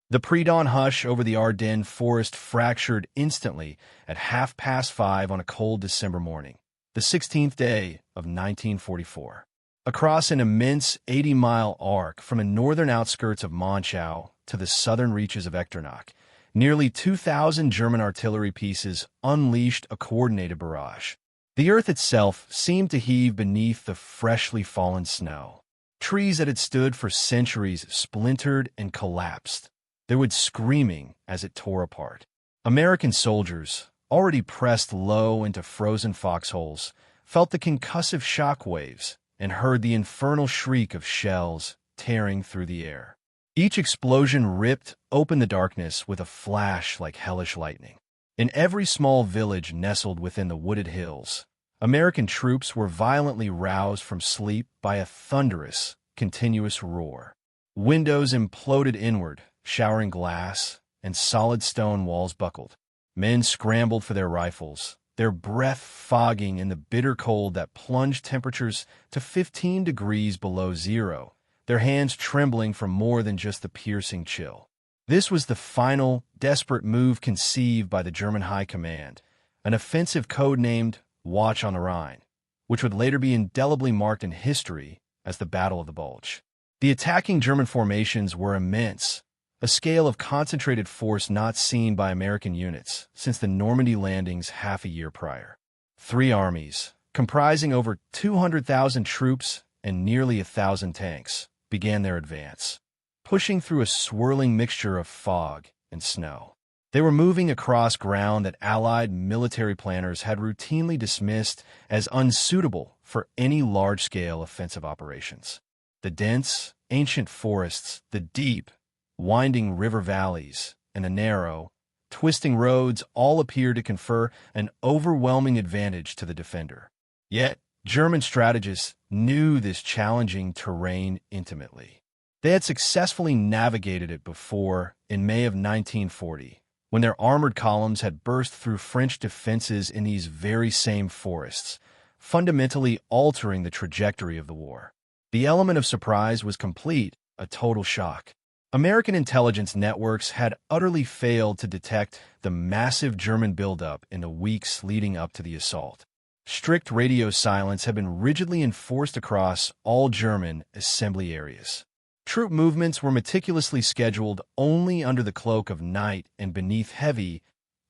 The pre-dawn hush over the Ardennes forest fractured instantly at 5:30 on a cold December morning, the 16th day of 1944. Across an immense 80-mile arc from the northern outskirts of Monschau to the southern reaches of Echternach, nearly 2,000 German artillery pieces unleashed a coordinated barrage. The earth itself seemed to heave beneath the freshly fallen snow. Trees that had stood for centuries splintered and collapsed, their wood screaming as it tore apart. American soldiers, already pressed low into frozen foxholes, felt the concussive shock waves and heard the infernal shriek of shells tearing through the air. Each explosion ripped open the darkness with a flash like hellish lightning. In every small village nestled within the wooded hills, American troops were violently roused from sleep by a thunderous, continuous roar. Windows imploded inward, showering glass, and solid stone walls buckled. Men scrambled for their rifles, their breath fogging in the bitter cold that plunged temperatures to 15 degrees below zero, their hands trembling from more than just the piercing chill. This was the final, desperate move conceived by the German High Command, an offensive codenamed Watch on the Rhine, which would later be indelibly marked in history as the Battle of the Bulge. The attacking German formations were immense, a scale of concentrated force not seen by American units since the Normandy landings half a year prior. 3 armies, comprising over 200,000 troops and nearly 1,000 tanks, began their advance, pushing through a swirling mixture of fog and snow. They were moving across ground that Allied military planners had routinely dismissed as unsuitable for any large-scale offensive operations. The dense, ancient forests, the deep, winding river valleys, and the narrow, twisting roads all appeared to confer an overwhelming advantage to the defender. Yet, German strategists knew this challenging terrain intimately. They had successfully navigated it before in May of 1940, when their armored columns had burst through French defenses in these very same forests, fundamentally altering the trajectory of the war. The element of surprise was complete, a total shock. American intelligence networks had utterly failed to detect the massive German buildup in the weeks leading up to the assault. Strict radio silence had been rigidly enforced across all German assembly areas. Troop movements were meticulously scheduled only under the cloak of night and beneath heavy,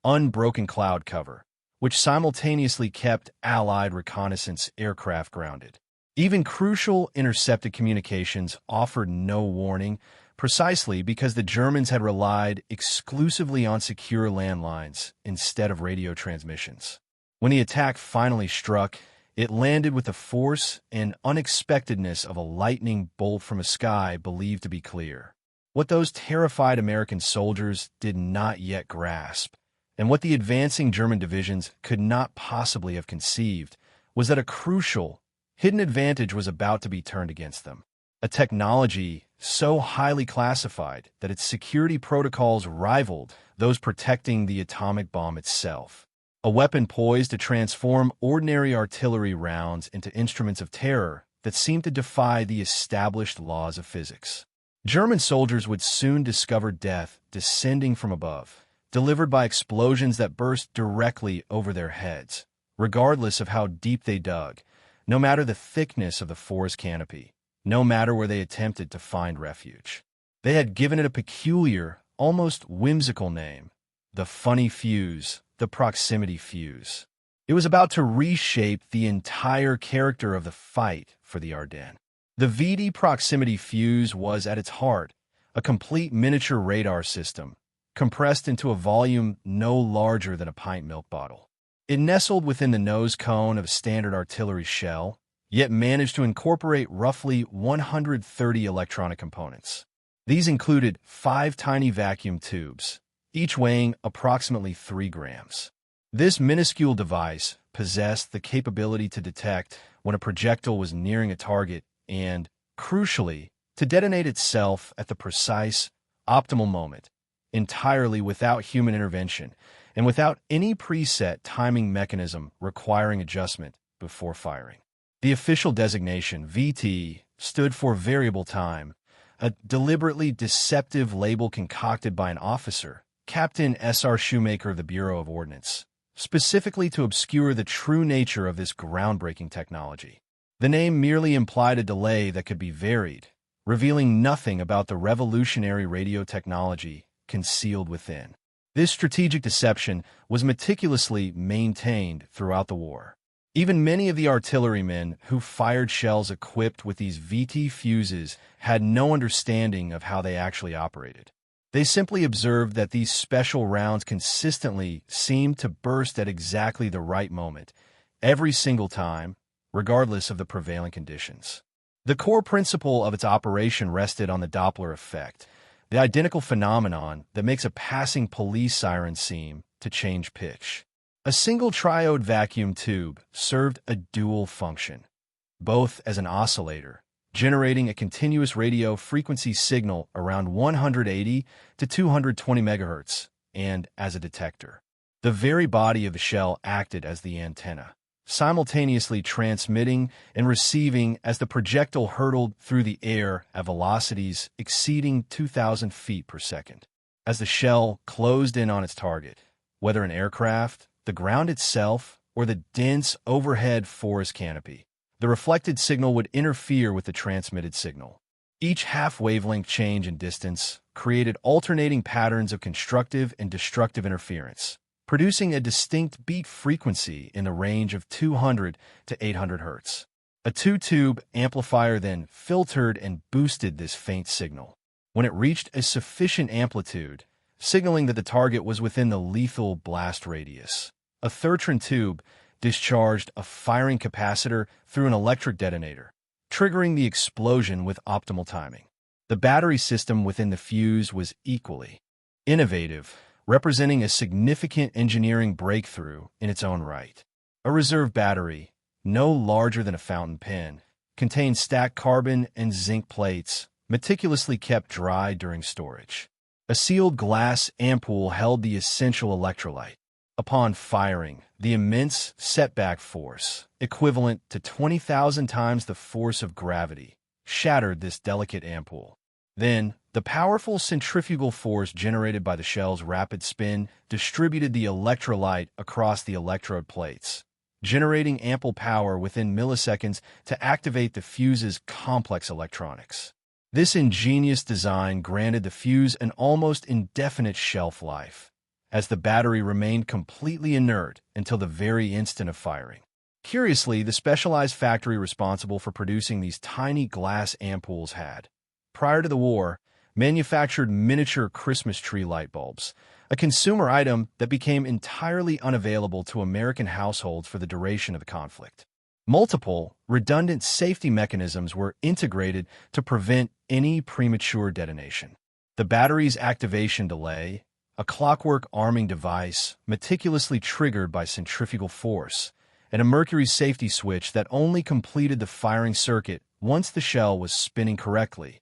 unbroken cloud cover, which simultaneously kept Allied reconnaissance aircraft grounded. Even crucial intercepted communications offered no warning, precisely because the Germans had relied exclusively on secure landlines instead of radio transmissions. When the attack finally struck, it landed with the force and unexpectedness of a lightning bolt from a sky believed to be clear. What those terrified American soldiers did not yet grasp, and what the advancing German divisions could not possibly have conceived, was that a crucial, hidden advantage was about to be turned against them. A technology so highly classified that its security protocols rivaled those protecting the atomic bomb itself. A weapon poised to transform ordinary artillery rounds into instruments of terror that seemed to defy the established laws of physics. German soldiers would soon discover death descending from above, delivered by explosions that burst directly over their heads, regardless of how deep they dug, no matter the thickness of the forest canopy, no matter where they attempted to find refuge. They had given it a peculiar, almost whimsical name, the funny fuse, the proximity fuse. It was about to reshape the entire character of the fight for the Ardennes. The VD proximity fuse was, at its heart, a complete miniature radar system, compressed into a volume no larger than a pint milk bottle. It nestled within the nose cone of a standard artillery shell, yet managed to incorporate roughly 130 electronic components. These included 5 tiny vacuum tubes, each weighing approximately 3 grams. This minuscule device possessed the capability to detect when a projectile was nearing a target and, crucially, to detonate itself at the precise, optimal moment, entirely without human intervention and without any preset timing mechanism requiring adjustment before firing. The official designation, VT, stood for variable time, a deliberately deceptive label concocted by an officer, Captain S.R. Shoemaker of the Bureau of Ordnance, specifically to obscure the true nature of this groundbreaking technology. The name merely implied a delay that could be varied, revealing nothing about the revolutionary radio technology concealed within. This strategic deception was meticulously maintained throughout the war. Even many of the artillerymen who fired shells equipped with these VT fuses had no understanding of how they actually operated. They simply observed that these special rounds consistently seemed to burst at exactly the right moment, every single time, regardless of the prevailing conditions. The core principle of its operation rested on the Doppler effect, the identical phenomenon that makes a passing police siren seem to change pitch. A single triode vacuum tube served a dual function, both as an oscillator, generating a continuous radio frequency signal around 180 to 220 MHz, and as a detector. The very body of the shell acted as the antenna, simultaneously transmitting and receiving as the projectile hurtled through the air at velocities exceeding 2,000 feet per second. As the shell closed in on its target, whether an aircraft, the ground itself, or the dense overhead forest canopy, the reflected signal would interfere with the transmitted signal. Each half-wavelength change in distance created alternating patterns of constructive and destructive interference, producing a distinct beat frequency in the range of 200 to 800 Hz. A two-tube amplifier then filtered and boosted this faint signal. When it reached a sufficient amplitude, signaling that the target was within the lethal blast radius, a third tube discharged a firing capacitor through an electric detonator, triggering the explosion with optimal timing. The battery system within the fuse was equally innovative, representing a significant engineering breakthrough in its own right. A reserve battery, no larger than a fountain pen, contained stacked carbon and zinc plates, meticulously kept dry during storage. A sealed glass ampoule held the essential electrolyte. Upon firing, the immense setback force, equivalent to 20,000 times the force of gravity, shattered this delicate ampoule. Then, the powerful centrifugal force generated by the shell's rapid spin distributed the electrolyte across the electrode plates, generating ample power within milliseconds to activate the fuse's complex electronics. This ingenious design granted the fuse an almost indefinite shelf life, as the battery remained completely inert until the very instant of firing. Curiously, the specialized factory responsible for producing these tiny glass ampoules had, prior to the war, manufactured miniature Christmas tree light bulbs, a consumer item that became entirely unavailable to American households for the duration of the conflict. Multiple, redundant safety mechanisms were integrated to prevent any premature detonation. The battery's activation delay, a clockwork arming device meticulously triggered by centrifugal force, and a mercury safety switch that only completed the firing circuit once the shell was spinning correctly,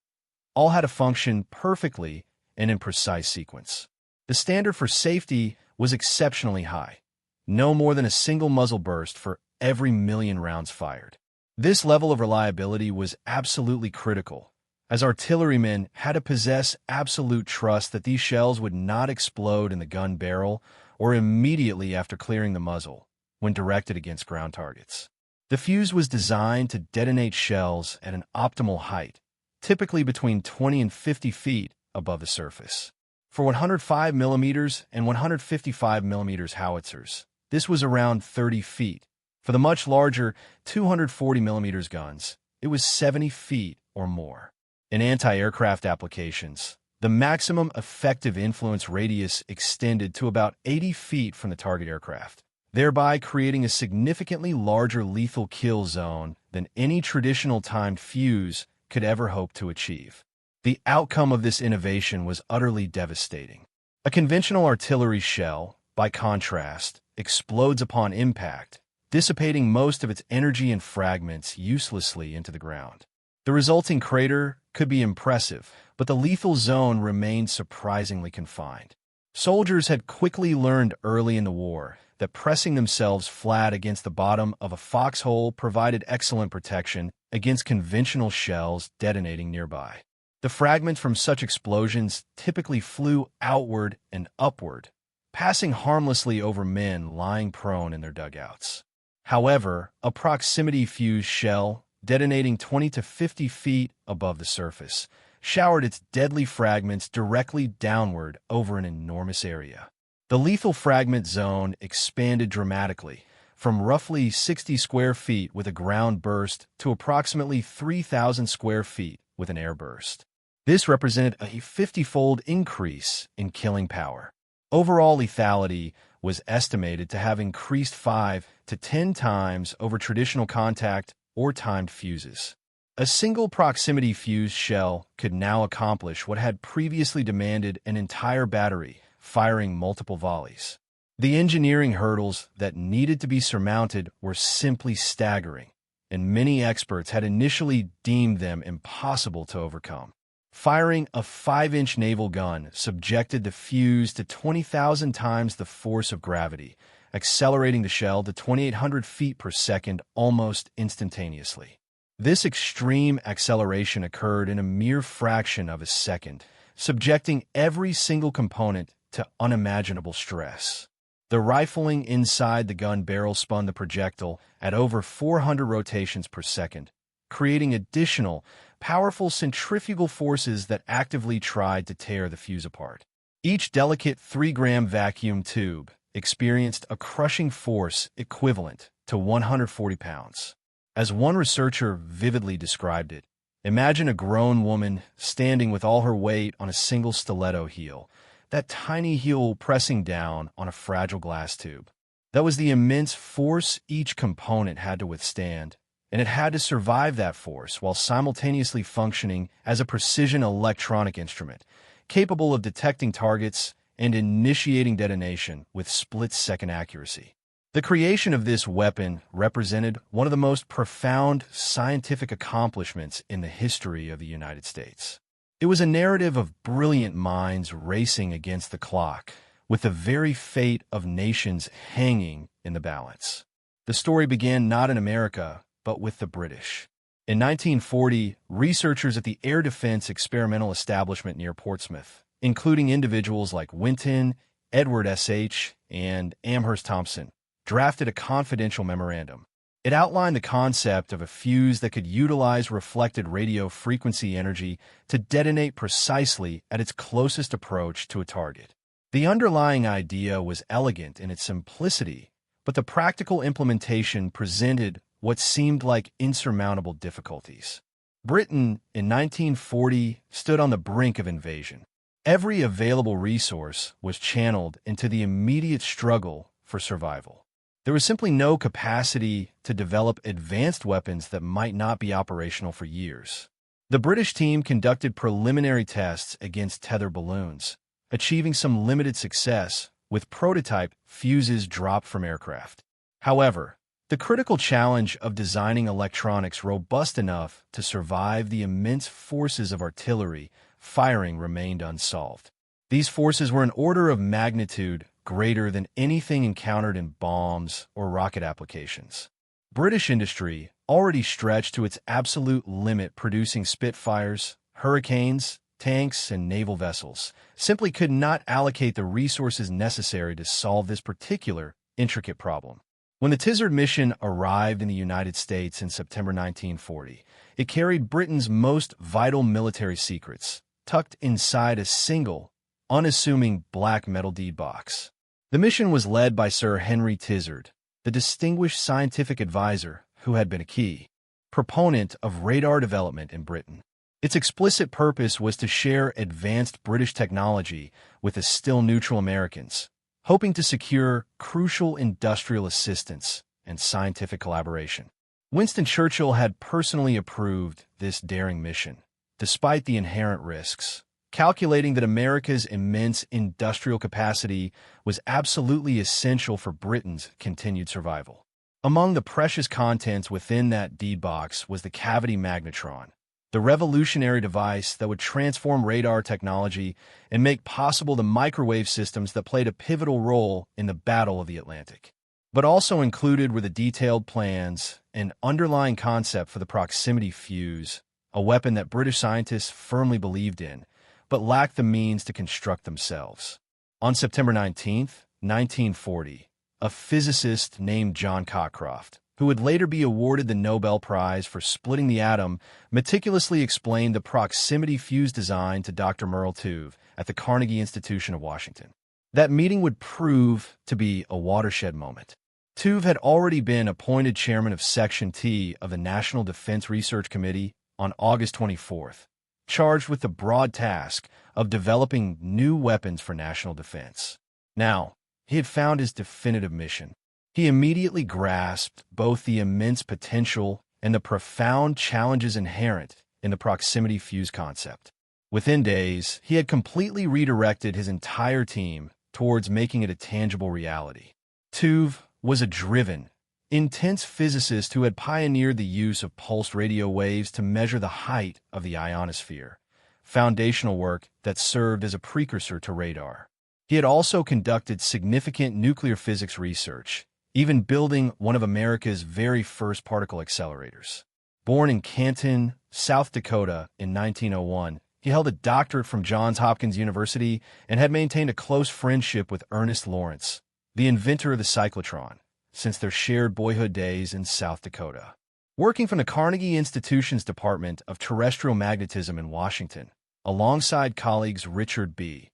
all had to function perfectly and in precise sequence. The standard for safety was exceptionally high, no more than a single muzzle burst for every million rounds fired. This level of reliability was absolutely critical, as artillerymen had to possess absolute trust that these shells would not explode in the gun barrel or immediately after clearing the muzzle when directed against ground targets. The fuse was designed to detonate shells at an optimal height, typically between 20 and 50 feet above the surface. For 105 mm and 155 mm howitzers, this was around 30 feet. For the much larger 240 mm guns, it was 70 feet or more. In anti-aircraft applications, the maximum effective influence radius extended to about 80 feet from the target aircraft, thereby creating a significantly larger lethal kill zone than any traditional timed fuse could ever hope to achieve. The outcome of this innovation was utterly devastating. A conventional artillery shell, by contrast, explodes upon impact, dissipating most of its energy and fragments uselessly into the ground. The resulting crater could be impressive, but the lethal zone remained surprisingly confined. Soldiers had quickly learned early in the war that pressing themselves flat against the bottom of a foxhole provided excellent protection against conventional shells detonating nearby. The fragments from such explosions typically flew outward and upward, passing harmlessly over men lying prone in their dugouts. However, a proximity fuse shell, detonating 20 to 50 feet above the surface, showered its deadly fragments directly downward over an enormous area. The lethal fragment zone expanded dramatically, from roughly 60 square feet with a ground burst to approximately 3,000 square feet with an air burst. This represented a 50-fold increase in killing power. Overall lethality was estimated to have increased 5 to 10 times over traditional contact or timed fuses. A single proximity fuse shell could now accomplish what had previously demanded an entire battery, firing multiple volleys. The engineering hurdles that needed to be surmounted were simply staggering, and many experts had initially deemed them impossible to overcome. Firing a 5-inch naval gun subjected the fuse to 20,000 times the force of gravity, accelerating the shell to 2,800 feet per second almost instantaneously. This extreme acceleration occurred in a mere fraction of a second, subjecting every single component to unimaginable stress. The rifling inside the gun barrel spun the projectile at over 400 rotations per second, creating additional, powerful centrifugal forces that actively tried to tear the fuse apart. Each delicate 3-gram vacuum tube experienced a crushing force equivalent to 140 pounds. As one researcher vividly described it, imagine a grown woman standing with all her weight on a single stiletto heel, that tiny heel pressing down on a fragile glass tube. That was the immense force each component had to withstand, and it had to survive that force while simultaneously functioning as a precision electronic instrument, capable of detecting targets and initiating detonation with split-second accuracy. The creation of this weapon represented one of the most profound scientific accomplishments in the history of the United States. It was a narrative of brilliant minds racing against the clock, with the very fate of nations hanging in the balance. The story began not in America, but with the British. In 1940, researchers at the Air Defense Experimental Establishment near Portsmouth, including individuals like Winton, Edward S.H., and Amherst Thompson, drafted a confidential memorandum. It outlined the concept of a fuse that could utilize reflected radio frequency energy to detonate precisely at its closest approach to a target. The underlying idea was elegant in its simplicity, but the practical implementation presented what seemed like insurmountable difficulties. Britain, in 1940, stood on the brink of invasion. Every available resource was channeled into the immediate struggle for survival. There was simply no capacity to develop advanced weapons that might not be operational for years. The British team conducted preliminary tests against tether balloons, achieving some limited success with prototype fuses dropped from aircraft. However, the critical challenge of designing electronics robust enough to survive the immense forces of artillery firing remained unsolved. These forces were an order of magnitude greater than anything encountered in bombs or rocket applications. British industry, already stretched to its absolute limit producing Spitfires, Hurricanes, tanks, and naval vessels, simply could not allocate the resources necessary to solve this particular intricate problem. When the Tizard mission arrived in the United States in September 1940, it carried Britain's most vital military secrets, tucked inside a single, unassuming black metal deed box. The mission was led by Sir Henry Tizard, the distinguished scientific advisor who had been a key proponent of radar development in Britain. Its explicit purpose was to share advanced British technology with the still neutral Americans, hoping to secure crucial industrial assistance and scientific collaboration. Winston Churchill had personally approved this daring mission, despite the inherent risks, calculating that America's immense industrial capacity was absolutely essential for Britain's continued survival. Among the precious contents within that deed box was the cavity magnetron, the revolutionary device that would transform radar technology and make possible the microwave systems that played a pivotal role in the Battle of the Atlantic. But also included were the detailed plans and underlying concept for the proximity fuse, a weapon that British scientists firmly believed in, but lacked the means to construct themselves. On September 19, 1940, a physicist named John Cockcroft, who would later be awarded the Nobel Prize for splitting the atom, meticulously explained the proximity fuse design to Dr. Merle Tuve at the Carnegie Institution of Washington. That meeting would prove to be a watershed moment. Tuve had already been appointed chairman of Section T of the National Defense Research Committee on August 24th, charged with the broad task of developing new weapons for national defense. Now, he had found his definitive mission. He immediately grasped both the immense potential and the profound challenges inherent in the proximity fuse concept. Within days, he had completely redirected his entire team towards making it a tangible reality. Tuve was a driven, intense physicist who had pioneered the use of pulsed radio waves to measure the height of the ionosphere, foundational work that served as a precursor to radar. He had also conducted significant nuclear physics research, even building one of America's very first particle accelerators. Born in Canton, South Dakota in 1901, he held a doctorate from Johns Hopkins University and had maintained a close friendship with Ernest Lawrence, the inventor of the cyclotron, since their shared boyhood days in South Dakota. Working from the Carnegie Institution's Department of Terrestrial Magnetism in Washington, alongside colleagues Richard B.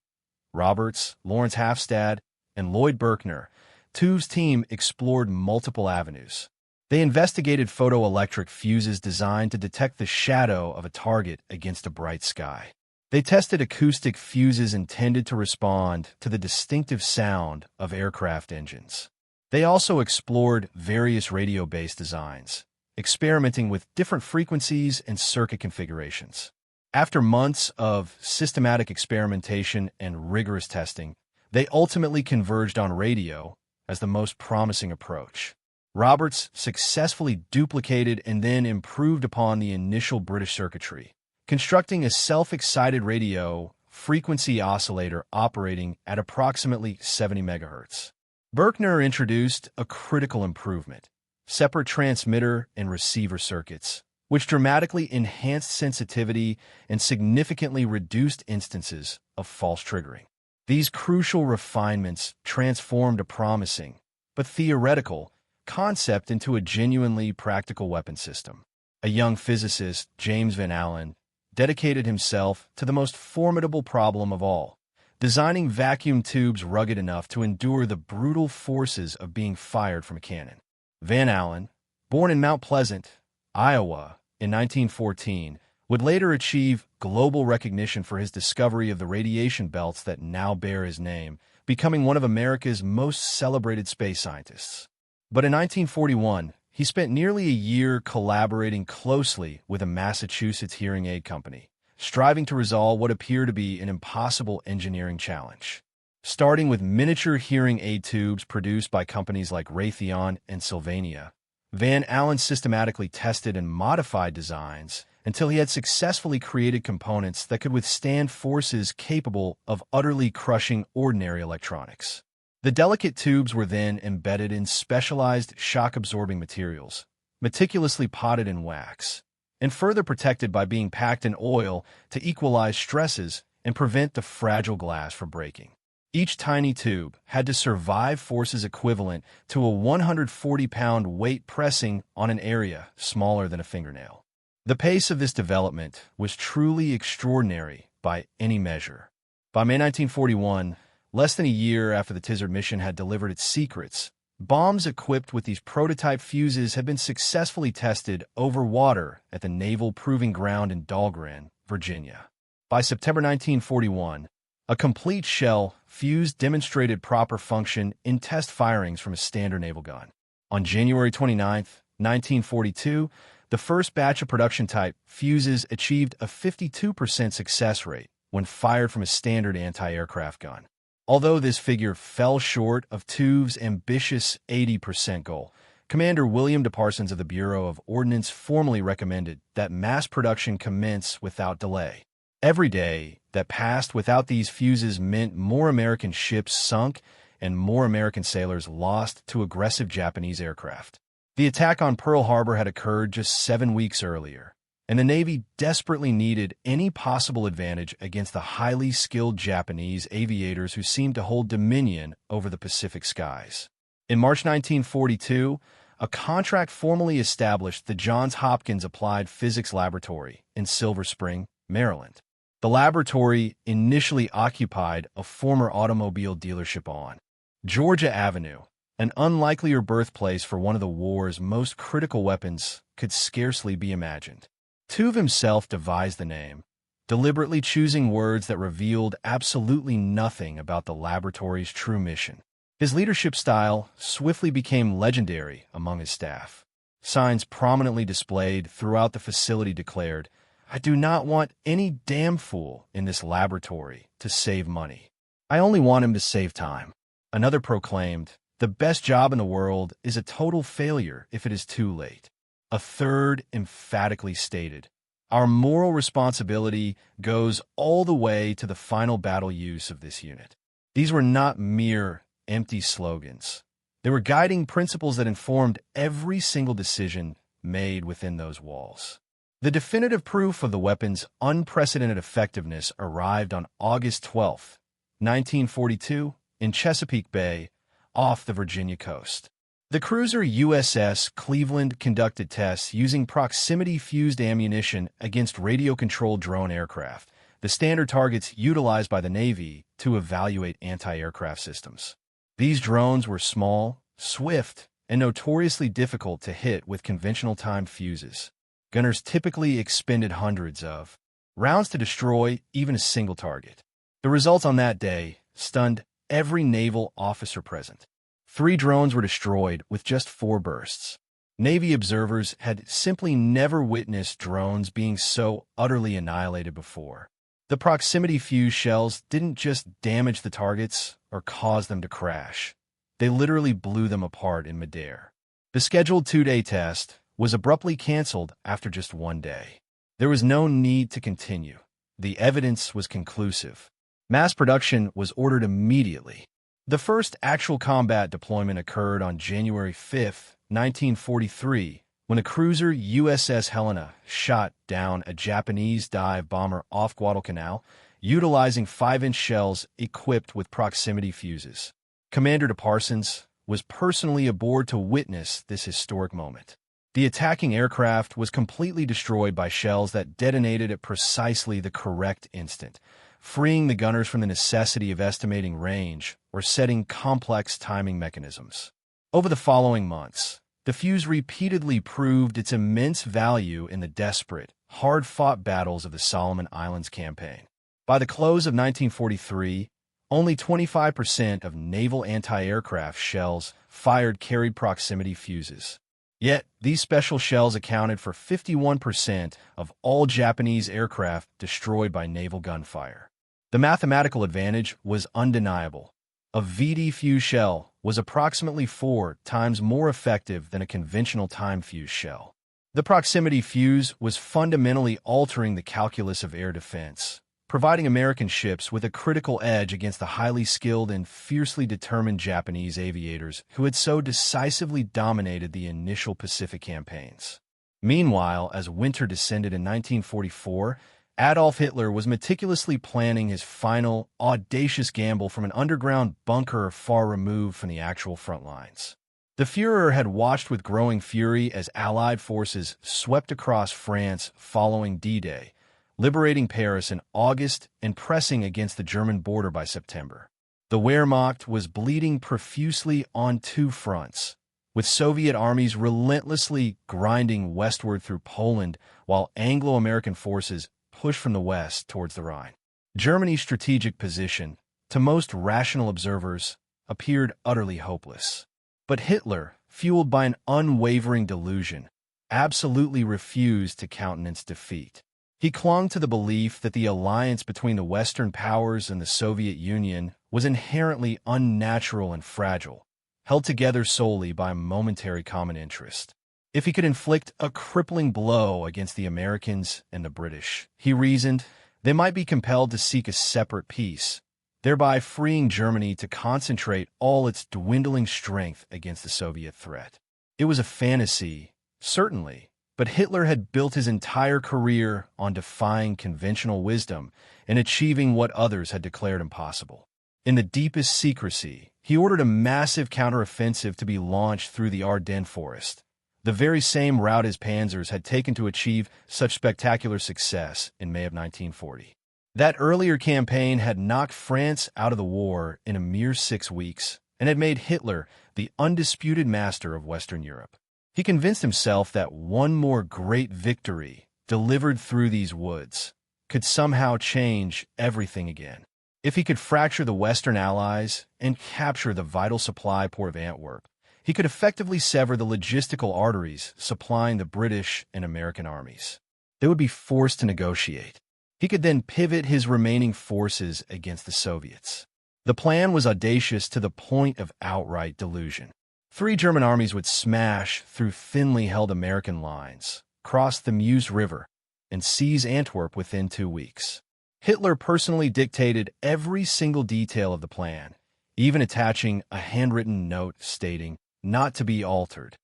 Roberts, Lawrence Hafstad, and Lloyd Berkner, Tuve's team explored multiple avenues. They investigated photoelectric fuses designed to detect the shadow of a target against a bright sky. They tested acoustic fuses intended to respond to the distinctive sound of aircraft engines. They also explored various radio-based designs, experimenting with different frequencies and circuit configurations. After months of systematic experimentation and rigorous testing, they ultimately converged on radio as the most promising approach. Roberts successfully duplicated and then improved upon the initial British circuitry, constructing a self-excited radio frequency oscillator operating at approximately 70 MHz. Berkner introduced a critical improvement, separate transmitter and receiver circuits, which dramatically enhanced sensitivity and significantly reduced instances of false triggering. These crucial refinements transformed a promising, but theoretical, concept into a genuinely practical weapon system. A young physicist, James Van Allen, dedicated himself to the most formidable problem of all, designing vacuum tubes rugged enough to endure the brutal forces of being fired from a cannon. Van Allen, born in Mount Pleasant, Iowa, in 1914, would later achieve global recognition for his discovery of the radiation belts that now bear his name, becoming one of America's most celebrated space scientists. But in 1941, he spent nearly a year collaborating closely with a Massachusetts hearing aid company, striving to resolve what appeared to be an impossible engineering challenge. Starting with miniature hearing aid tubes produced by companies like Raytheon and Sylvania, Van Allen systematically tested and modified designs until he had successfully created components that could withstand forces capable of utterly crushing ordinary electronics. The delicate tubes were then embedded in specialized shock-absorbing materials, meticulously potted in wax, and further protected by being packed in oil to equalize stresses and prevent the fragile glass from breaking. Each tiny tube had to survive forces equivalent to a 140-pound weight pressing on an area smaller than a fingernail. The pace of this development was truly extraordinary by any measure. By May 1941, less than a year after the Tizard mission had delivered its secrets, bombs equipped with these prototype fuses had been successfully tested over water at the Naval Proving Ground in Dahlgren, Virginia. By September 1941, a complete shell fuse demonstrated proper function in test firings from a standard naval gun. On January 29, 1942, the first batch of production-type fuses achieved a 52% success rate when fired from a standard anti-aircraft gun. Although this figure fell short of Tuve's ambitious 80% goal, Commander William DeParsons of the Bureau of Ordnance formally recommended that mass production commence without delay. Every day that passed without these fuses meant more American ships sunk and more American sailors lost to aggressive Japanese aircraft. The attack on Pearl Harbor had occurred just 7 weeks earlier, and the Navy desperately needed any possible advantage against the highly skilled Japanese aviators who seemed to hold dominion over the Pacific skies. In March 1942, a contract formally established the Johns Hopkins Applied Physics Laboratory in Silver Spring, Maryland. The laboratory initially occupied a former automobile dealership on Georgia Avenue. An unlikelier birthplace for one of the war's most critical weapons could scarcely be imagined. Tuve himself devised the name, deliberately choosing words that revealed absolutely nothing about the laboratory's true mission. His leadership style swiftly became legendary among his staff. Signs prominently displayed throughout the facility declared, "I do not want any damn fool in this laboratory to save money. I only want him to save time." Another proclaimed, "The best job in the world is a total failure if it is too late." A third emphatically stated, "Our moral responsibility goes all the way to the final battle use of this unit." These were not mere empty slogans. They were guiding principles that informed every single decision made within those walls. The definitive proof of the weapon's unprecedented effectiveness arrived on August 12, 1942, in Chesapeake Bay, off the Virginia coast. The cruiser USS Cleveland conducted tests using proximity-fused ammunition against radio-controlled drone aircraft, the standard targets utilized by the Navy to evaluate anti-aircraft systems. These drones were small, swift, and notoriously difficult to hit with conventional timed fuses. Gunners typically expended hundreds of rounds to destroy even a single target. The results on that day stunned every naval officer present. 3 drones were destroyed with just 4 bursts. Navy observers had simply never witnessed drones being so utterly annihilated before. The proximity fuse shells didn't just damage the targets or cause them to crash. They literally blew them apart in midair. The scheduled 2-day test was abruptly canceled after just 1 day. There was no need to continue. The evidence was conclusive. Mass production was ordered immediately. The first actual combat deployment occurred on January 5, 1943, when a cruiser USS Helena shot down a Japanese dive bomber off Guadalcanal, utilizing 5-inch shells equipped with proximity fuses. Commander de Parsons was personally aboard to witness this historic moment. The attacking aircraft was completely destroyed by shells that detonated at precisely the correct instant, freeing the gunners from the necessity of estimating range or setting complex timing mechanisms. Over the following months, the fuse repeatedly proved its immense value in the desperate, hard-fought battles of the Solomon Islands campaign. By the close of 1943, only 25% of naval anti-aircraft shells fired carried proximity fuses. Yet, these special shells accounted for 51% of all Japanese aircraft destroyed by naval gunfire. The mathematical advantage was undeniable. A VD fuse shell was approximately 4 times more effective than a conventional time fuse shell. The proximity fuse was fundamentally altering the calculus of air defense, providing American ships with a critical edge against the highly skilled and fiercely determined Japanese aviators who had so decisively dominated the initial Pacific campaigns. Meanwhile, as winter descended in 1944, Adolf Hitler was meticulously planning his final, audacious gamble from an underground bunker far removed from the actual front lines. The Führer had watched with growing fury as Allied forces swept across France following D-Day, liberating Paris in August and pressing against the German border by September. The Wehrmacht was bleeding profusely on 2 fronts, with Soviet armies relentlessly grinding westward through Poland while Anglo-American forces pushed from the west towards the Rhine. Germany's strategic position, to most rational observers, appeared utterly hopeless. But Hitler, fueled by an unwavering delusion, absolutely refused to countenance defeat. He clung to the belief that the alliance between the Western powers and the Soviet Union was inherently unnatural and fragile, held together solely by a momentary common interest. If he could inflict a crippling blow against the Americans and the British, he reasoned, they might be compelled to seek a separate peace, thereby freeing Germany to concentrate all its dwindling strength against the Soviet threat. It was a fantasy, certainly, But Hitler had built his entire career on defying conventional wisdom and achieving what others had declared impossible. In the deepest secrecy, he ordered a massive counteroffensive to be launched through the Ardennes forest, the very same route his panzers had taken to achieve such spectacular success in May of 1940. That earlier campaign had knocked France out of the war in a mere 6 weeks and had made Hitler the undisputed master of Western Europe. He convinced himself that one more great victory, delivered through these woods, could somehow change everything again. If he could fracture the Western Allies and capture the vital supply port of Antwerp, he could effectively sever the logistical arteries supplying the British and American armies. They would be forced to negotiate. He could then pivot his remaining forces against the Soviets. The plan was audacious to the point of outright delusion. 3 German armies would smash through thinly held American lines, cross the Meuse River, and seize Antwerp within 2 weeks. Hitler personally dictated every single detail of the plan, even attaching a handwritten note stating, "Not to be altered."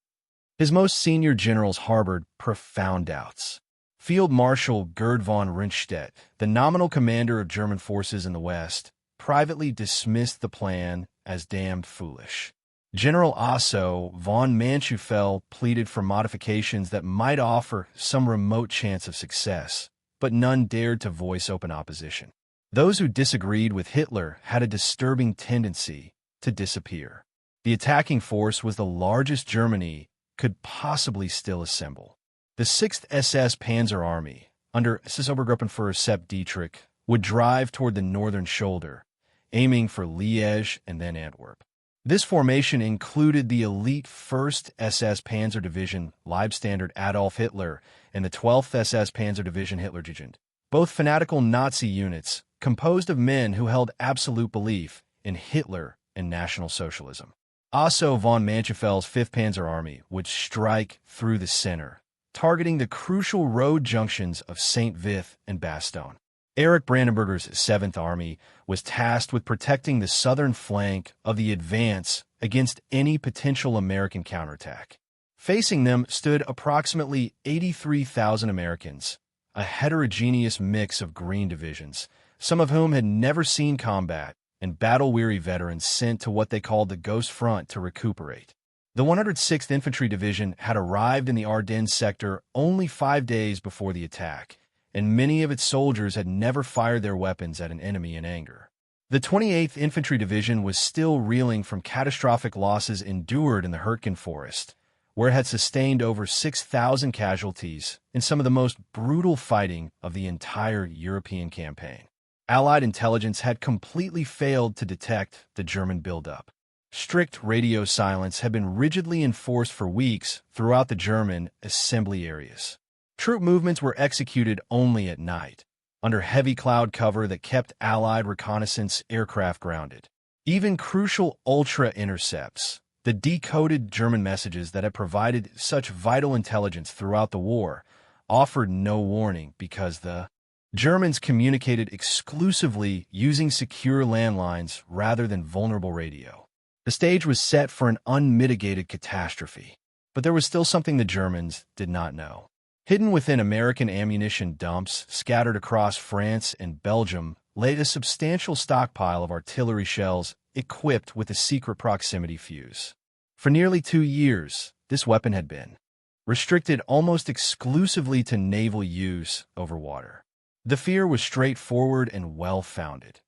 His most senior generals harbored profound doubts. Field Marshal Gerd von Rundstedt, the nominal commander of German forces in the West, privately dismissed the plan as damned foolish. General Otto von Manschufel pleaded for modifications that might offer some remote chance of success, but none dared to voice open opposition. Those who disagreed with Hitler had a disturbing tendency to disappear. The attacking force was the largest Germany could possibly still assemble. The 6th SS Panzer Army, under SS-Obergruppenführer Sepp Dietrich, would drive toward the northern shoulder, aiming for Liège and then Antwerp. This formation included the elite 1st SS Panzer Division Leibstandard Adolf Hitler and the 12th SS Panzer Division Hitlerjugend, both fanatical Nazi units composed of men who held absolute belief in Hitler and National Socialism. Otto von Manschaufel's 5th Panzer Army would strike through the center, targeting the crucial road junctions of St. Vith and Bastogne. Erich Brandenberger's 7th Army was tasked with protecting the southern flank of the advance against any potential American counterattack. Facing them stood approximately 83,000 Americans, a heterogeneous mix of green divisions, some of whom had never seen combat, and battle-weary veterans sent to what they called the Ghost Front to recuperate. The 106th Infantry Division had arrived in the Ardennes sector only 5 days before the attack, and many of its soldiers had never fired their weapons at an enemy in anger. The 28th Infantry Division was still reeling from catastrophic losses endured in the Hurtgen Forest, where it had sustained over 6,000 casualties in some of the most brutal fighting of the entire European campaign. Allied intelligence had completely failed to detect the German buildup. Strict radio silence had been rigidly enforced for weeks throughout the German assembly areas. Troop movements were executed only at night, under heavy cloud cover that kept Allied reconnaissance aircraft grounded. Even crucial ultra-intercepts, the decoded German messages that had provided such vital intelligence throughout the war, offered no warning because the Germans communicated exclusively using secure landlines rather than vulnerable radio. The stage was set for an unmitigated catastrophe, but there was still something the Germans did not know. Hidden within American ammunition dumps scattered across France and Belgium lay a substantial stockpile of artillery shells equipped with a secret proximity fuse. For nearly 2 years, this weapon had been restricted almost exclusively to naval use over water. The fear was straightforward and well-founded.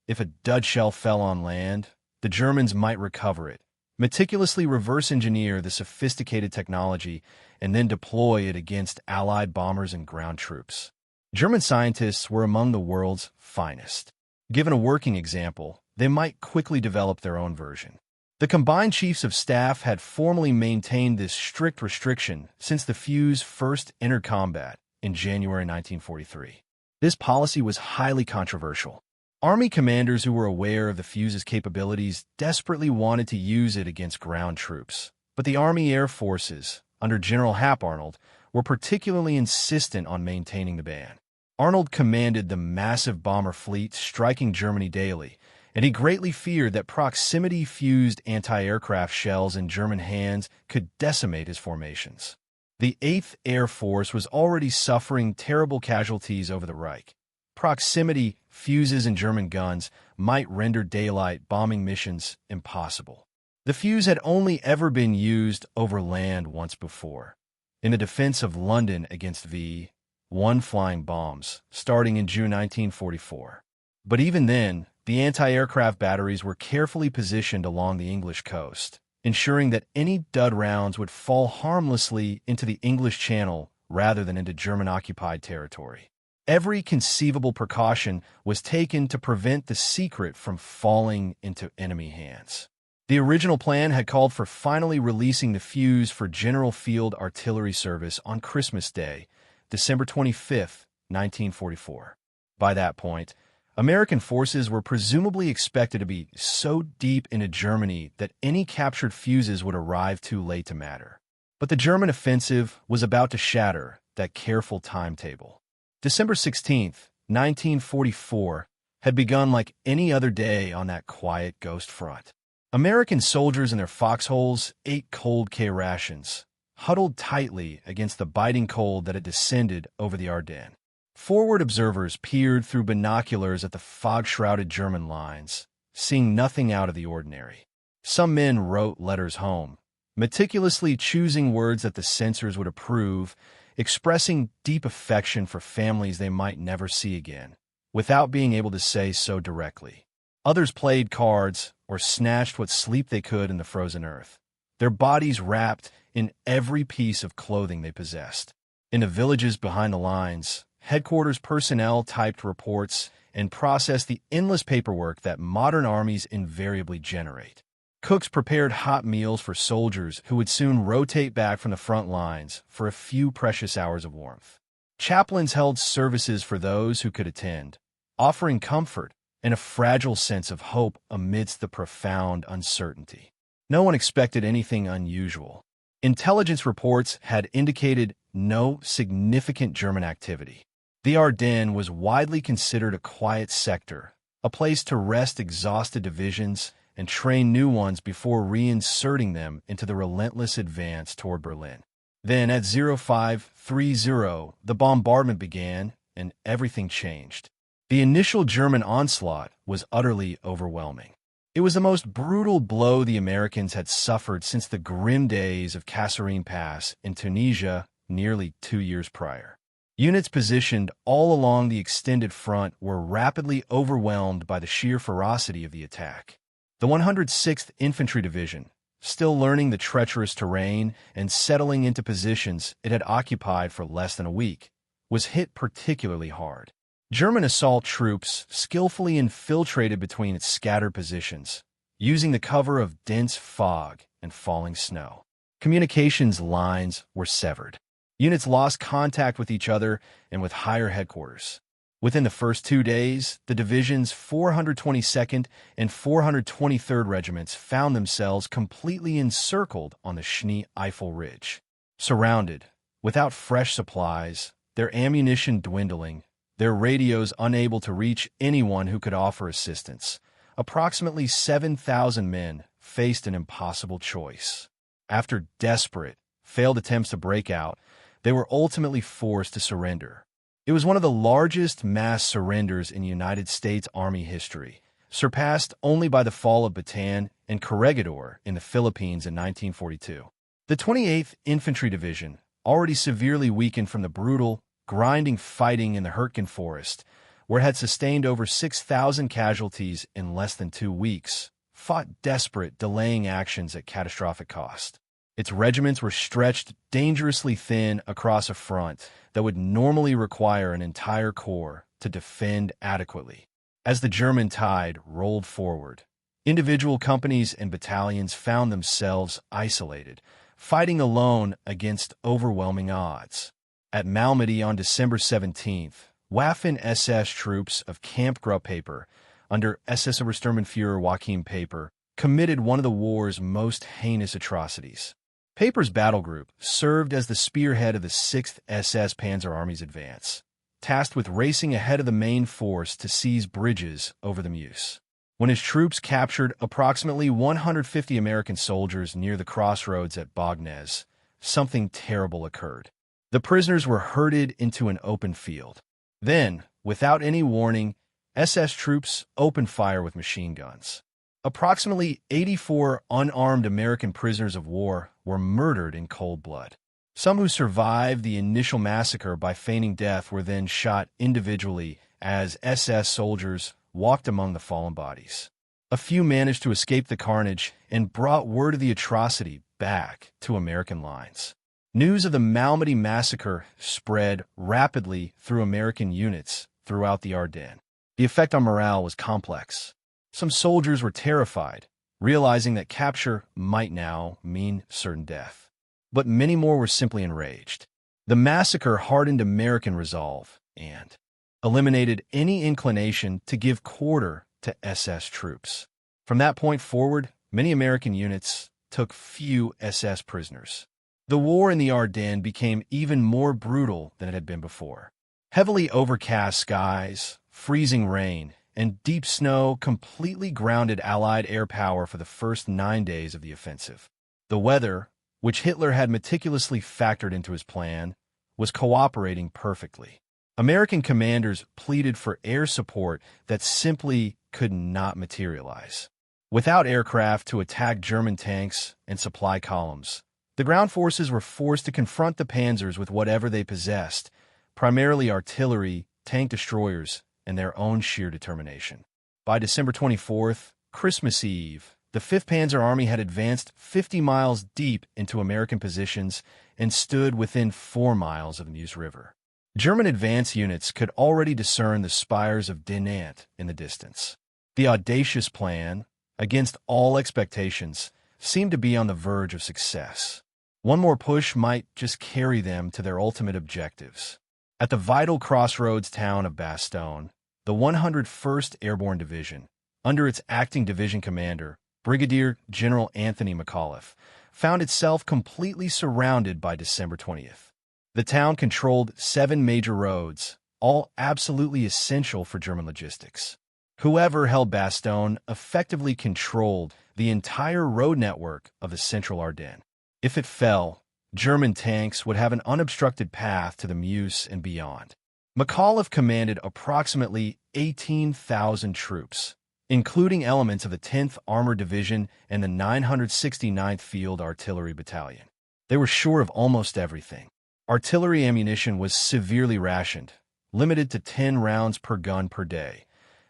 If a dud shell fell on land, the Germans might recover it, meticulously reverse-engineer the sophisticated technology, and then deploy it against Allied bombers and ground troops. German scientists were among the world's finest. Given a working example, they might quickly develop their own version. The combined chiefs of staff had formally maintained this strict restriction since the fuse first entered combat in January 1943. This policy was highly controversial. Army commanders who were aware of the fuse's capabilities desperately wanted to use it against ground troops, but the Army Air Forces, under General Hap Arnold, were particularly insistent on maintaining the ban. Arnold commanded the massive bomber fleet striking Germany daily, and he greatly feared that proximity-fused anti-aircraft shells in German hands could decimate his formations. The 8th Air Force was already suffering terrible casualties over the Reich. Proximity, fuses, and German guns might render daylight bombing missions impossible. The fuse had only ever been used over land once before, in the defense of London against V-1 flying bombs, starting in June 1944. But even then, the anti-aircraft batteries were carefully positioned along the English coast, ensuring that any dud rounds would fall harmlessly into the English Channel rather than into German-occupied territory. Every conceivable precaution was taken to prevent the secret from falling into enemy hands. The original plan had called for finally releasing the fuse for general field artillery service on Christmas Day, December 25, 1944. By that point, American forces were presumably expected to be so deep into Germany that any captured fuses would arrive too late to matter. But the German offensive was about to shatter that careful timetable. December 16, 1944, had begun like any other day on that quiet ghost front. American soldiers in their foxholes ate cold K rations, huddled tightly against the biting cold that had descended over the Ardennes. Forward observers peered through binoculars at the fog-shrouded German lines, seeing nothing out of the ordinary. Some men wrote letters home, meticulously choosing words that the censors would approve, expressing deep affection for families they might never see again, without being able to say so directly. Others played cards or snatched what sleep they could in the frozen earth, their bodies wrapped in every piece of clothing they possessed. In the villages behind the lines, headquarters personnel typed reports and processed the endless paperwork that modern armies invariably generate. Cooks prepared hot meals for soldiers who would soon rotate back from the front lines for a few precious hours of warmth. Chaplains held services for those who could attend, offering comfort and a fragile sense of hope amidst the profound uncertainty. No one expected anything unusual. Intelligence reports had indicated no significant German activity. The Ardennes was widely considered a quiet sector, a place to rest exhausted divisions and train new ones before reinserting them into the relentless advance toward Berlin. Then, at 0530, the bombardment began, and everything changed. The initial German onslaught was utterly overwhelming. It was the most brutal blow the Americans had suffered since the grim days of Kasserine Pass in Tunisia nearly 2 years prior. Units positioned all along the extended front were rapidly overwhelmed by the sheer ferocity of the attack. The 106th Infantry Division, still learning the treacherous terrain and settling into positions it had occupied for less than a week, was hit particularly hard. German assault troops skillfully infiltrated between its scattered positions, using the cover of dense fog and falling snow. Communications lines were severed. Units lost contact with each other and with higher headquarters. Within the first 2 days, the division's 422nd and 423rd Regiments found themselves completely encircled on the Schnee-Eifel Ridge. Surrounded, without fresh supplies, their ammunition dwindling, their radios unable to reach anyone who could offer assistance, approximately 7,000 men faced an impossible choice. After desperate, failed attempts to break out, they were ultimately forced to surrender. It was one of the largest mass surrenders in United States Army history, surpassed only by the fall of Bataan and Corregidor in the Philippines in 1942. The 28th Infantry Division, already severely weakened from the brutal, grinding fighting in the Hurtgen Forest, where it had sustained over 6,000 casualties in less than 2 weeks, fought desperate, delaying actions at catastrophic cost. Its regiments were stretched dangerously thin across a front that would normally require an entire corps to defend adequately. As the German tide rolled forward, individual companies and battalions found themselves isolated, fighting alone against overwhelming odds. At Malmedy on December 17th, Waffen-SS troops of Camp Graupaper, under SS Obersturmbannführer Joachim Paper, committed one of the war's most heinous atrocities. Paper's battle group served as the spearhead of the 6th SS Panzer Army's advance, tasked with racing ahead of the main force to seize bridges over the Meuse. When his troops captured approximately 150 American soldiers near the crossroads at Bagnes, something terrible occurred. The prisoners were herded into an open field. Then, without any warning, SS troops opened fire with machine guns. Approximately 84 unarmed American prisoners of war were murdered in cold blood. Some who survived the initial massacre by feigning death were then shot individually as SS soldiers walked among the fallen bodies. A few managed to escape the carnage and brought word of the atrocity back to American lines. News of the Malmedy massacre spread rapidly through American units throughout the Ardennes. The effect on morale was complex. Some soldiers were terrified, realizing that capture might now mean certain death. But many more were simply enraged. The massacre hardened American resolve and eliminated any inclination to give quarter to SS troops. From that point forward, many American units took few SS prisoners. The war in the Ardennes became even more brutal than it had been before. Heavily overcast skies, freezing rain, and deep snow completely grounded Allied air power for the first 9 days of the offensive. The weather, which Hitler had meticulously factored into his plan, was cooperating perfectly. American commanders pleaded for air support that simply could not materialize. Without aircraft to attack German tanks and supply columns, the ground forces were forced to confront the panzers with whatever they possessed, primarily artillery, tank destroyers, and their own sheer determination. By December 24th, Christmas Eve, the 5th Panzer Army had advanced 50 miles deep into American positions and stood within 4 miles of the Meuse River. German advance units could already discern the spires of Dinant in the distance. The audacious plan, against all expectations, seemed to be on the verge of success. One more push might just carry them to their ultimate objectives. At the vital crossroads town of Bastogne, the 101st Airborne Division, under its acting division commander, Brigadier General Anthony McAuliffe, found itself completely surrounded by December 20th. The town controlled 7 major roads, all absolutely essential for German logistics. Whoever held Bastogne effectively controlled the entire road network of the central Ardennes. If it fell, German tanks would have an unobstructed path to the Meuse and beyond. McAuliffe commanded approximately 18,000 troops, including elements of the 10th Armored Division and the 969th Field Artillery Battalion. They were short of almost everything. Artillery ammunition was severely rationed, limited to 10 rounds per gun per day,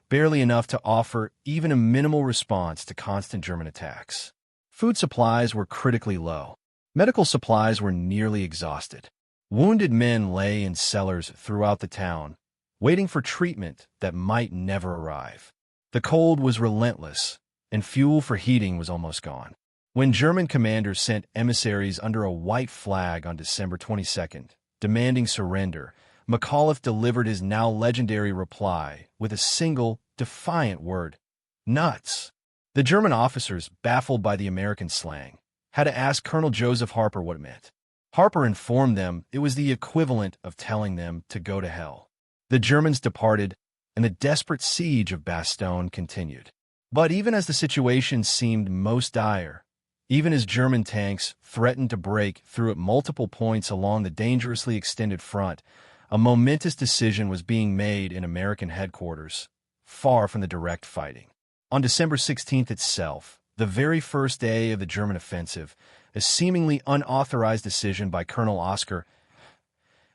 barely enough to offer even a minimal response to constant German attacks. Food supplies were critically low. Medical supplies were nearly exhausted. Wounded men lay in cellars throughout the town, waiting for treatment that might never arrive. The cold was relentless, and fuel for heating was almost gone. When German commanders sent emissaries under a white flag on December 22nd, demanding surrender, McAuliffe delivered his now legendary reply with a single, defiant word: nuts. The German officers, baffled by the American slang, had to ask Colonel Joseph Harper what it meant. Harper informed them it was the equivalent of telling them to go to hell. The Germans departed, and the desperate siege of Bastogne continued. But even as the situation seemed most dire, even as German tanks threatened to break through at multiple points along the dangerously extended front, a momentous decision was being made in American headquarters, far from the direct fighting. On December 16th itself, the very first day of the German offensive, a seemingly unauthorized decision by Colonel Oskar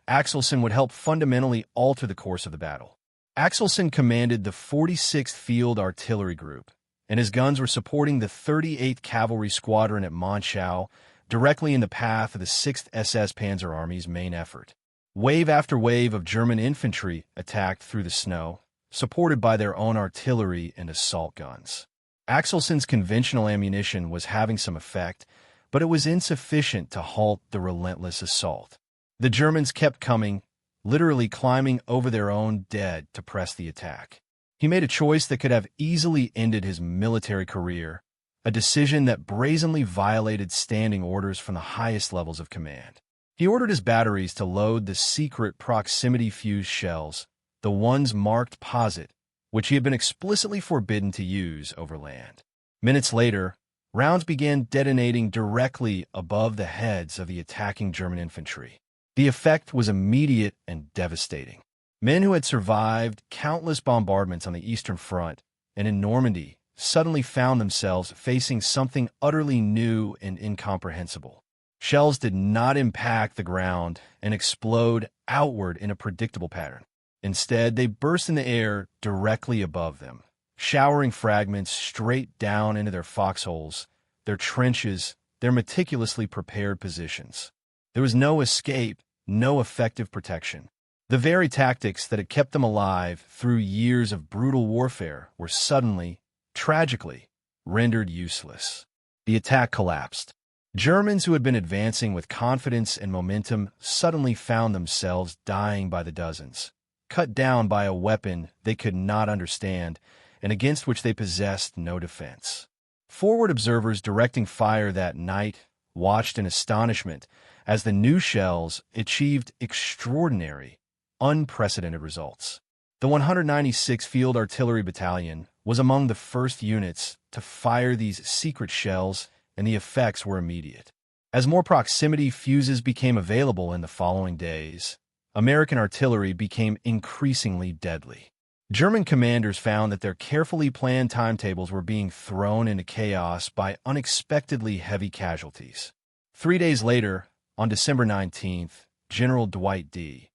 Axelson would help fundamentally alter the course of the battle. Axelson commanded the 46th Field Artillery Group, and his guns were supporting the 38th Cavalry Squadron at Monschau, directly in the path of the 6th SS Panzer Army's main effort. Wave after wave of German infantry attacked through the snow, supported by their own artillery and assault guns. Axelson's conventional ammunition was having some effect, but it was insufficient to halt the relentless assault. The Germans kept coming, literally climbing over their own dead to press the attack. He made a choice that could have easily ended his military career, a decision that brazenly violated standing orders from the highest levels of command. He ordered his batteries to load the secret proximity-fused shells, the ones marked POSIT, which he had been explicitly forbidden to use over land. Minutes later, Rounds began detonating directly above the heads of the attacking German infantry. The effect was immediate and devastating. Men who had survived countless bombardments on the Eastern Front and in Normandy suddenly found themselves facing something utterly new and incomprehensible. Shells did not impact the ground and explode outward in a predictable pattern. Instead, they burst in the air directly above them, showering fragments straight down into their foxholes, their trenches, their meticulously prepared positions. There was no escape, no effective protection. The very tactics that had kept them alive through years of brutal warfare were suddenly, tragically, rendered useless. The attack collapsed. Germans who had been advancing with confidence and momentum suddenly found themselves dying by the dozens, cut down by a weapon they could not understand and against which they possessed no defense. Forward observers directing fire that night watched in astonishment as the new shells achieved extraordinary, unprecedented results. The 196th Field Artillery Battalion was among the first units to fire these secret shells, and the effects were immediate. As more proximity fuses became available in the following days, American artillery became increasingly deadly. German commanders found that their carefully planned timetables were being thrown into chaos by unexpectedly heavy casualties. 3 days later, on December 19th, General Dwight D.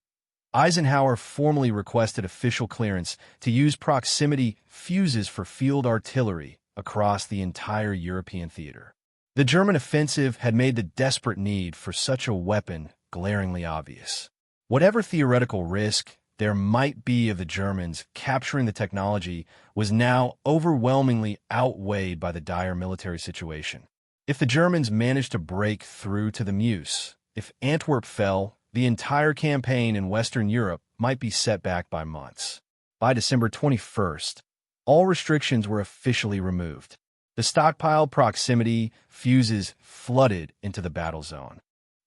Eisenhower formally requested official clearance to use proximity fuses for field artillery across the entire European theater. The German offensive had made the desperate need for such a weapon glaringly obvious. Whatever theoretical risk there might be of the Germans capturing the technology was now overwhelmingly outweighed by the dire military situation. If the Germans managed to break through to the Meuse, if Antwerp fell, the entire campaign in Western Europe might be set back by months. By December 21st, all restrictions were officially removed. The stockpiled proximity fuses flooded into the battle zone.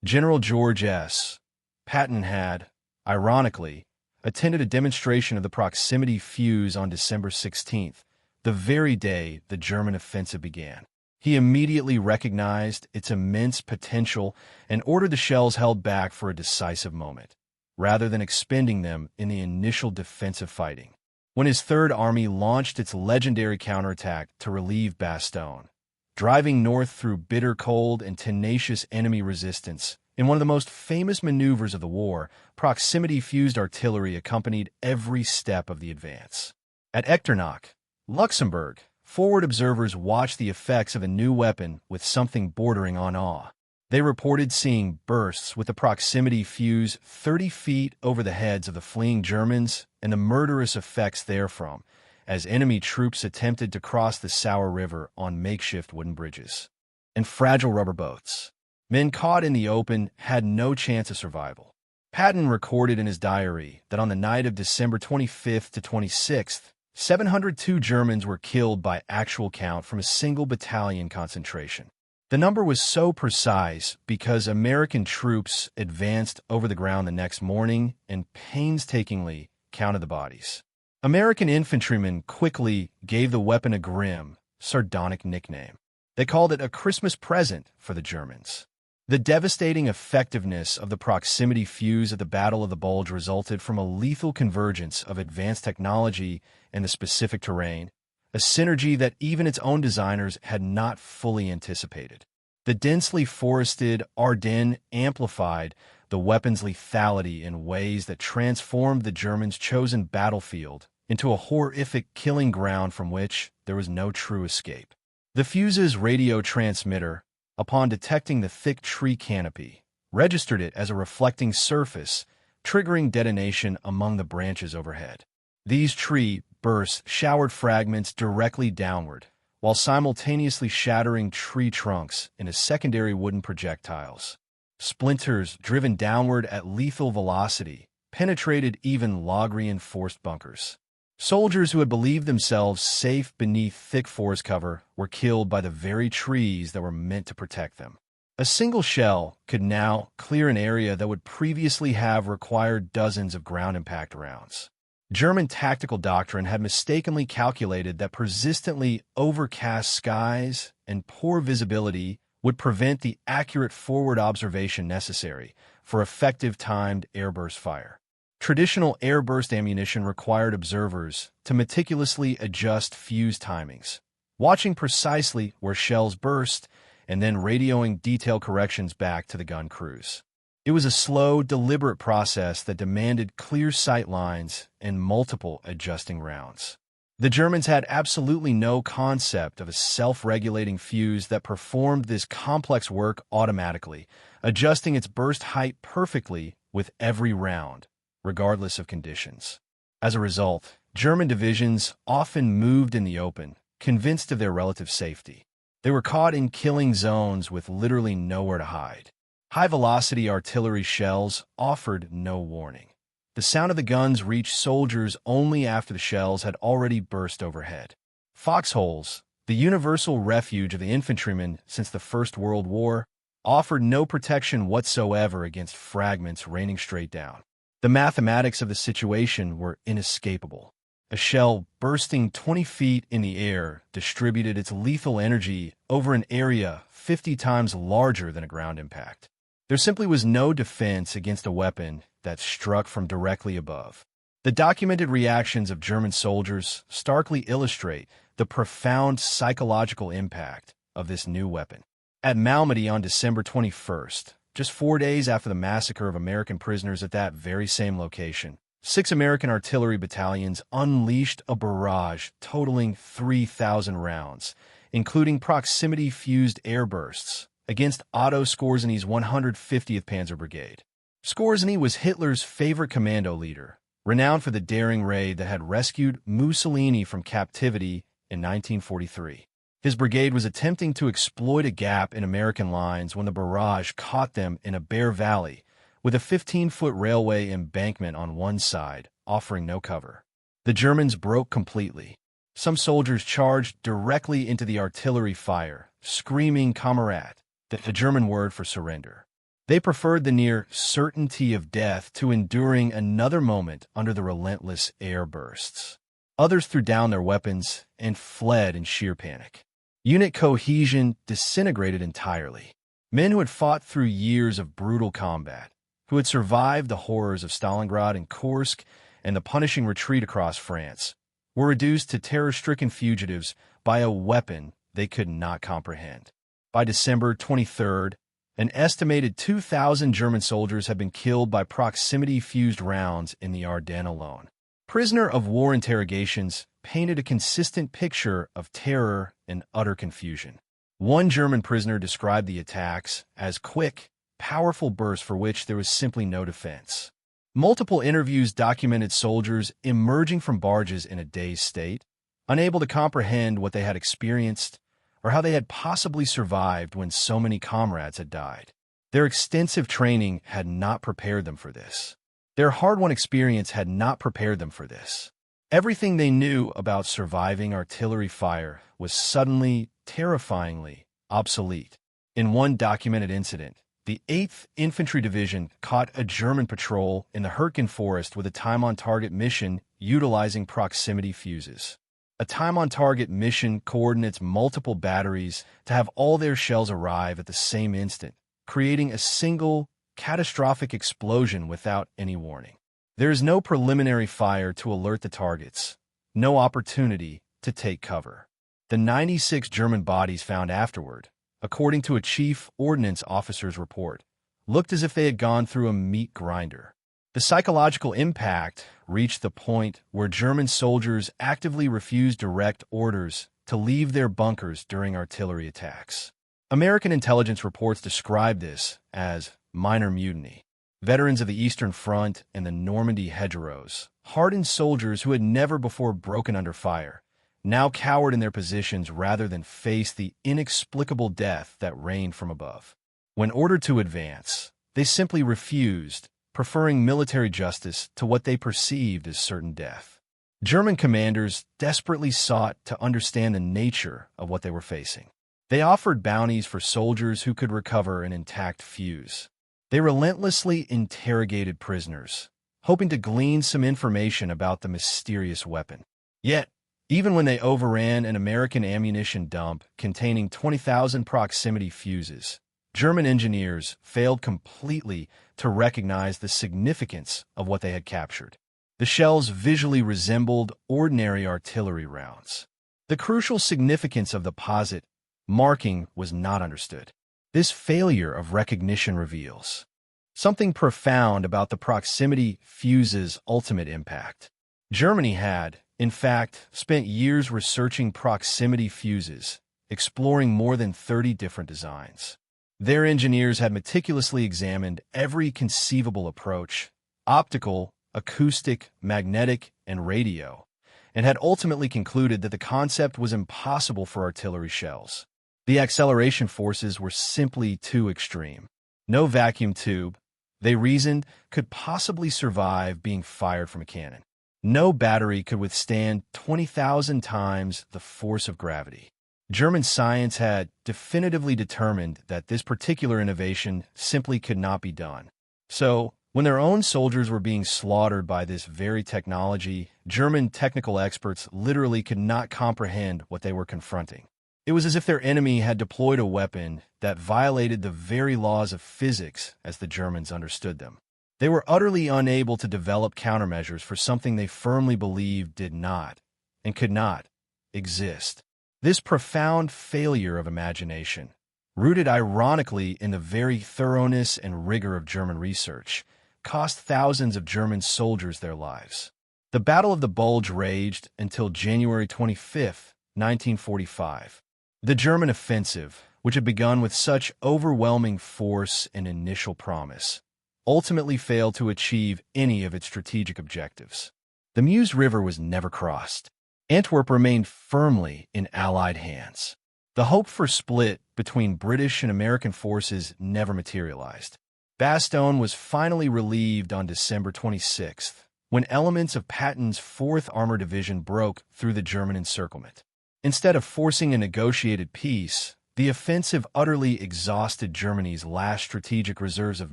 General George S. Patton had, ironically, attended a demonstration of the proximity fuse on December 16th, the very day the German offensive began. He immediately recognized its immense potential and ordered the shells held back for a decisive moment, rather than expending them in the initial defensive fighting. When his Third Army launched its legendary counterattack to relieve Bastogne, driving north through bitter cold and tenacious enemy resistance, in one of the most famous maneuvers of the war, proximity-fused artillery accompanied every step of the advance. At Echternach, Luxembourg, forward observers watched the effects of a new weapon with something bordering on awe. They reported seeing bursts with the proximity fuse 30 feet over the heads of the fleeing Germans and the murderous effects therefrom, as enemy troops attempted to cross the Sauer River on makeshift wooden bridges. And fragile rubber boats. Men caught in the open had no chance of survival. Patton recorded in his diary that on the night of December 25th to 26th, 702 Germans were killed by actual count from a single battalion concentration. The number was so precise because American troops advanced over the ground the next morning and painstakingly counted the bodies. American infantrymen quickly gave the weapon a grim, sardonic nickname. They called it a Christmas present for the Germans. The devastating effectiveness of the proximity fuse at the Battle of the Bulge resulted from a lethal convergence of advanced technology and the specific terrain, a synergy that even its own designers had not fully anticipated. The densely forested Ardennes amplified the weapon's lethality in ways that transformed the Germans' chosen battlefield into a horrific killing ground from which there was no true escape. The fuse's radio transmitter, upon detecting the thick tree canopy, registered it as a reflecting surface, triggering detonation among the branches overhead. These tree bursts showered fragments directly downward, while simultaneously shattering tree trunks into secondary wooden projectiles. Splinters driven downward at lethal velocity penetrated even log-reinforced bunkers. Soldiers who had believed themselves safe beneath thick forest cover were killed by the very trees that were meant to protect them. A single shell could now clear an area that would previously have required dozens of ground impact rounds. German tactical doctrine had mistakenly calculated that persistently overcast skies and poor visibility would prevent the accurate forward observation necessary for effective timed airburst fire. Traditional airburst ammunition required observers to meticulously adjust fuse timings, watching precisely where shells burst and then radioing detailed corrections back to the gun crews. It was a slow, deliberate process that demanded clear sight lines and multiple adjusting rounds. The Germans had absolutely no concept of a self-regulating fuse that performed this complex work automatically, adjusting its burst height perfectly with every round, regardless of conditions. As a result, German divisions often moved in the open, convinced of their relative safety. They were caught in killing zones with literally nowhere to hide. High-velocity artillery shells offered no warning. The sound of the guns reached soldiers only after the shells had already burst overhead. Foxholes, the universal refuge of the infantrymen since the First World War, offered no protection whatsoever against fragments raining straight down. The mathematics of the situation were inescapable. A shell bursting 20 feet in the air distributed its lethal energy over an area 50 times larger than a ground impact. There simply was no defense against a weapon that struck from directly above. The documented reactions of German soldiers starkly illustrate the profound psychological impact of this new weapon. At Malmedy on December 21st, just 4 days after the massacre of American prisoners at that very same location, 6 American artillery battalions unleashed a barrage totaling 3,000 rounds, including proximity-fused airbursts, against Otto Skorzeny's 150th Panzer Brigade. Skorzeny was Hitler's favorite commando leader, renowned for the daring raid that had rescued Mussolini from captivity in 1943. His brigade was attempting to exploit a gap in American lines when the barrage caught them in a bare valley, with a 15-foot railway embankment on one side, offering no cover. The Germans broke completely. Some soldiers charged directly into the artillery fire, screaming Kamerad, the German word for surrender. They preferred the near certainty of death to enduring another moment under the relentless air bursts. Others threw down their weapons and fled in sheer panic. Unit cohesion disintegrated entirely. Men who had fought through years of brutal combat, who had survived the horrors of Stalingrad and Kursk and the punishing retreat across France, were reduced to terror-stricken fugitives by a weapon they could not comprehend. By December 23rd, an estimated 2,000 German soldiers had been killed by proximity-fused rounds in the Ardennes alone. Prisoner of war interrogations painted a consistent picture of terror and utter confusion. One German prisoner described the attacks as quick, powerful bursts for which there was simply no defense. Multiple interviews documented soldiers emerging from barges in a dazed state, unable to comprehend what they had experienced or how they had possibly survived when so many comrades had died. Their extensive training had not prepared them for this. Their hard-won experience had not prepared them for this. Everything they knew about surviving artillery fire was suddenly, terrifyingly obsolete. In one documented incident, the 8th Infantry Division caught a German patrol in the Hürtgen Forest with a time-on-target mission utilizing proximity fuses. A time-on-target mission coordinates multiple batteries to have all their shells arrive at the same instant, creating a single, catastrophic explosion without any warning. There is no preliminary fire to alert the targets, no opportunity to take cover. The 96 German bodies found afterward, according to a chief ordnance officer's report, looked as if they had gone through a meat grinder. The psychological impact reached the point where German soldiers actively refused direct orders to leave their bunkers during artillery attacks. American intelligence reports describe this as minor mutiny. Veterans of the Eastern Front and the Normandy hedgerows, hardened soldiers who had never before broken under fire, now cowered in their positions rather than face the inexplicable death that rained from above. When ordered to advance, they simply refused, preferring military justice to what they perceived as certain death. German commanders desperately sought to understand the nature of what they were facing. They offered bounties for soldiers who could recover an intact fuse. They relentlessly interrogated prisoners, hoping to glean some information about the mysterious weapon. Yet, even when they overran an American ammunition dump containing 20,000 proximity fuses, German engineers failed completely to recognize the significance of what they had captured. The shells visually resembled ordinary artillery rounds. The crucial significance of the posit marking was not understood. This failure of recognition reveals something profound about the proximity fuse's ultimate impact. Germany had, in fact, spent years researching proximity fuses, exploring more than 30 different designs. Their engineers had meticulously examined every conceivable approach, optical, acoustic, magnetic, and radio, and had ultimately concluded that the concept was impossible for artillery shells. The acceleration forces were simply too extreme. No vacuum tube, they reasoned, could possibly survive being fired from a cannon. No battery could withstand 20,000 times the force of gravity. German science had definitively determined that this particular innovation simply could not be done. So, when their own soldiers were being slaughtered by this very technology, German technical experts literally could not comprehend what they were confronting. It was as if their enemy had deployed a weapon that violated the very laws of physics as the Germans understood them. They were utterly unable to develop countermeasures for something they firmly believed did not, and could not, exist. This profound failure of imagination, rooted ironically in the very thoroughness and rigor of German research, cost thousands of German soldiers their lives. The Battle of the Bulge raged until January 25, 1945. The German offensive, which had begun with such overwhelming force and initial promise, ultimately failed to achieve any of its strategic objectives. The Meuse River was never crossed. Antwerp remained firmly in Allied hands. The hope for split between British and American forces never materialized. Bastogne was finally relieved on December 26th, when elements of Patton's 4th Armored Division broke through the German encirclement. Instead of forcing a negotiated peace, the offensive utterly exhausted Germany's last strategic reserves of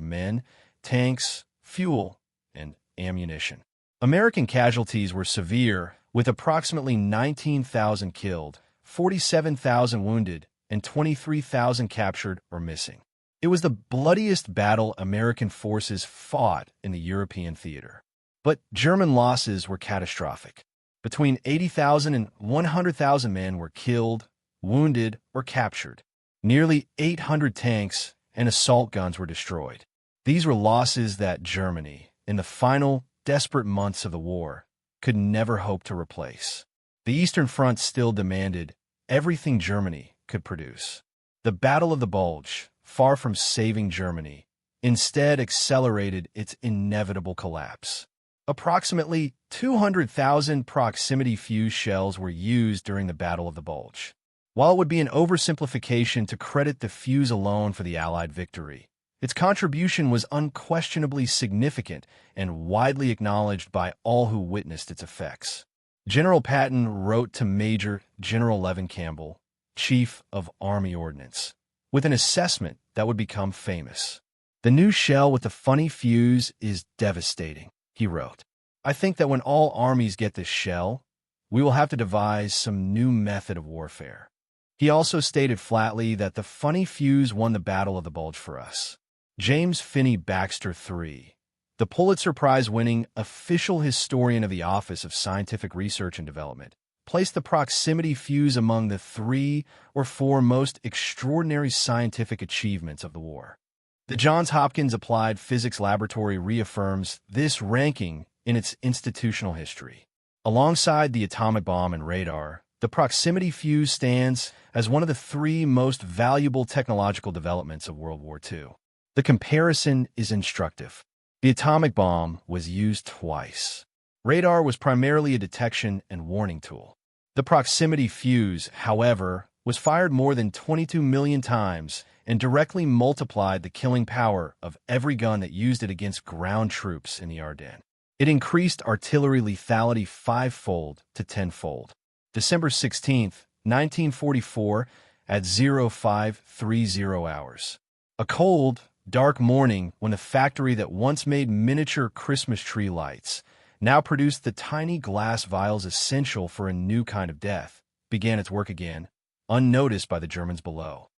men, tanks, fuel, and ammunition. American casualties were severe, with approximately 19,000 killed, 47,000 wounded, and 23,000 captured or missing. It was the bloodiest battle American forces fought in the European theater. But German losses were catastrophic. Between 80,000 and 100,000 men were killed, wounded, or captured. Nearly 800 tanks and assault guns were destroyed. These were losses that Germany, in the final, desperate months of the war, could never hope to replace. The Eastern Front still demanded everything Germany could produce. The Battle of the Bulge, far from saving Germany, instead accelerated its inevitable collapse. Approximately 200,000 proximity fuse shells were used during the Battle of the Bulge. While it would be an oversimplification to credit the fuse alone for the Allied victory, its contribution was unquestionably significant and widely acknowledged by all who witnessed its effects. General Patton wrote to Major General Levin Campbell, Chief of Army Ordnance, with an assessment that would become famous. "The new shell with the funny fuse is devastating," he wrote. "I think that when all armies get this shell, we will have to devise some new method of warfare." He also stated flatly that the funny fuse won the Battle of the Bulge for us. James Finney Baxter III, the Pulitzer Prize-winning official historian of the Office of Scientific Research and Development, placed the proximity fuse among the 3 or 4 most extraordinary scientific achievements of the war. The Johns Hopkins Applied Physics Laboratory reaffirms this ranking in its institutional history. Alongside the atomic bomb and radar, the proximity fuse stands as one of the 3 most valuable technological developments of World War II. The comparison is instructive. The atomic bomb was used twice. Radar was primarily a detection and warning tool. The proximity fuse, however, was fired more than 22 million times and directly multiplied the killing power of every gun that used it against ground troops in the Ardennes. It increased artillery lethality 5-fold to 10-fold. December 16, 1944, at 0530 hours. A cold Dark morning when the factory that once made miniature Christmas tree lights, now produced the tiny glass vials essential for a new kind of death, began its work again, unnoticed by the Germans below.